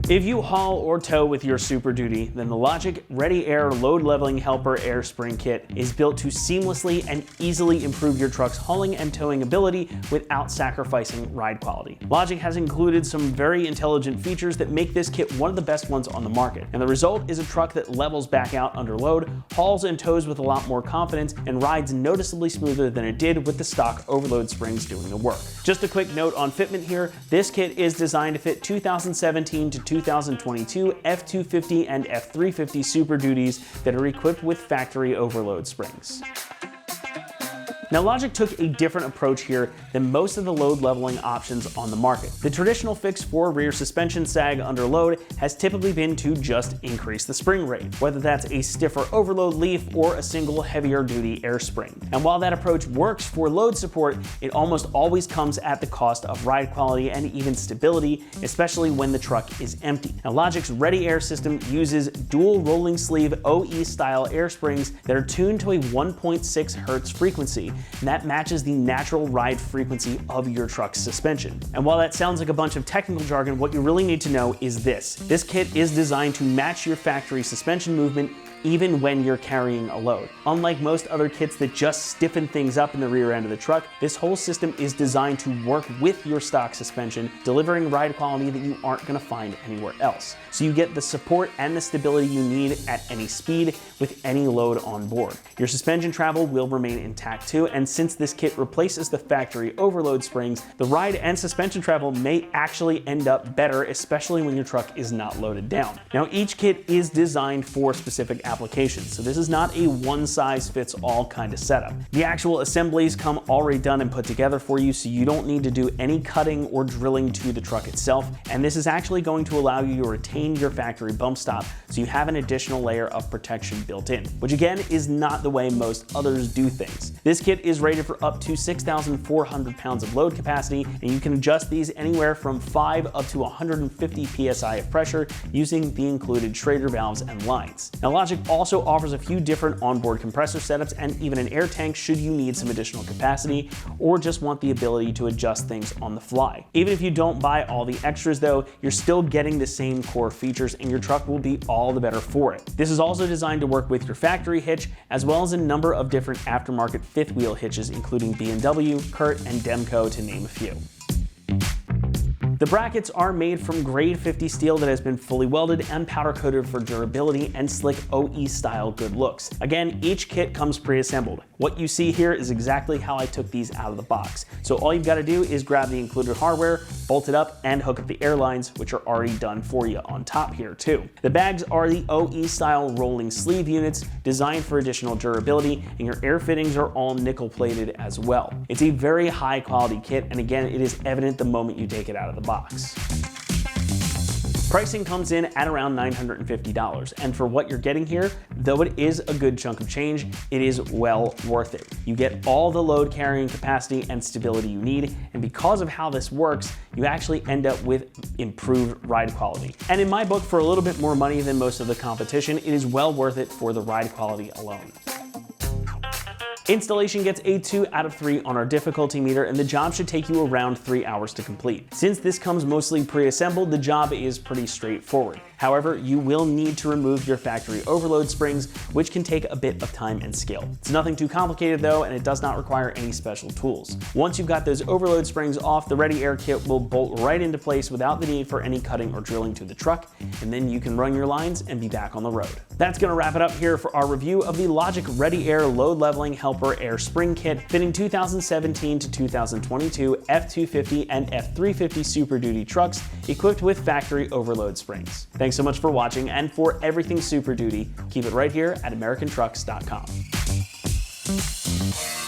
If you haul or tow with your Super Duty, then the LOGIQ ReadyAIR Load Leveling Helper Air Spring Kit is built to seamlessly and easily improve your truck's hauling and towing ability without sacrificing ride quality. LOGIQ has included some very intelligent features that make this kit one of the best ones on the market, and the result is a truck that levels back out under load, hauls and tows with a lot more confidence, and rides noticeably smoother than it did with the stock overload springs doing the work. Just a quick note on fitment here, this kit is designed to fit 2017 to 2022 F-250 and F-350 Super Duties that are equipped with factory overload springs. Now, LOGIQ took a different approach here than most of the load leveling options on the market. The traditional fix for rear suspension sag under load has typically been to just increase the spring rate, whether that's a stiffer overload leaf or a single heavier duty air spring. And while that approach works for load support, it almost always comes at the cost of ride quality and even stability, especially when the truck is empty. Now, LOGIQ's ReadyAIR system uses dual rolling sleeve OE style air springs that are tuned to a 1.6 Hertz frequency, and that matches the natural ride frequency of your truck's suspension. And while that sounds like a bunch of technical jargon, what you really need to know is this. This kit is designed to match your factory suspension movement even when you're carrying a load. Unlike most other kits that just stiffen things up in the rear end of the truck, this whole system is designed to work with your stock suspension, delivering ride quality that you aren't going to find anywhere else. So you get the support and the stability you need at any speed with any load on board. Your suspension travel will remain intact too, and since this kit replaces the factory overload springs, the ride and suspension travel may actually end up better, especially when your truck is not loaded down. Now, each kit is designed for specific applications, so this is not a one-size-fits-all kind of setup. The actual assemblies come already done and put together for you, so you don't need to do any cutting or drilling to the truck itself, and this is actually going to allow you to retain your factory bump stop, so you have an additional layer of protection built in, which again is not the way most others do things. This kit is rated for up to 6,400 pounds of load capacity, and you can adjust these anywhere from 5 up to 150 psi of pressure using the included Schrader valves and lines. Now, LOGIQ also offers a few different onboard compressor setups and even an air tank should you need some additional capacity or just want the ability to adjust things on the fly. Even if you don't buy all the extras though, you're still getting the same core features and your truck will be all the better for it. This is also designed to work with your factory hitch as well as a number of different aftermarket fifth wheel hitches including B&W, Kurt, and Demco to name a few. The brackets are made from grade 50 steel that has been fully welded and powder coated for durability and slick OE style good looks. Again, each kit comes pre-assembled. What you see here is exactly how I took these out of the box. So all you've got to do is grab the included hardware, bolt it up, and hook up the air lines, which are already done for you on top here too. The bags are the OE style rolling sleeve units designed for additional durability, and your air fittings are all nickel plated as well. It's a very high quality kit, and again, it is evident the moment you take it out of the box. Pricing comes in at around $950, and for what you're getting here, though it is a good chunk of change, it is well worth it. You get all the load carrying capacity and stability you need, and because of how this works, you actually end up with improved ride quality. And in my book, for a little bit more money than most of the competition, it is well worth it for the ride quality alone. Installation gets a 2 out of 3 on our difficulty meter, and the job should take you around 3 hours to complete. Since this comes mostly pre-assembled, the job is pretty straightforward. However, you will need to remove your factory overload springs, which can take a bit of time and skill. It's nothing too complicated though, and it does not require any special tools. Once you've got those overload springs off, the ReadyAIR kit will bolt right into place without the need for any cutting or drilling to the truck, and then you can run your lines and be back on the road. That's gonna wrap it up here for our review of the LOGIQ ReadyAIR Load Leveling Helper Air Spring Kit fitting 2017 to 2022 F-250 and F-350 Super Duty trucks equipped with factory overload springs. Thanks so much for watching, and for everything Super Duty, keep it right here at AmericanTrucks.com.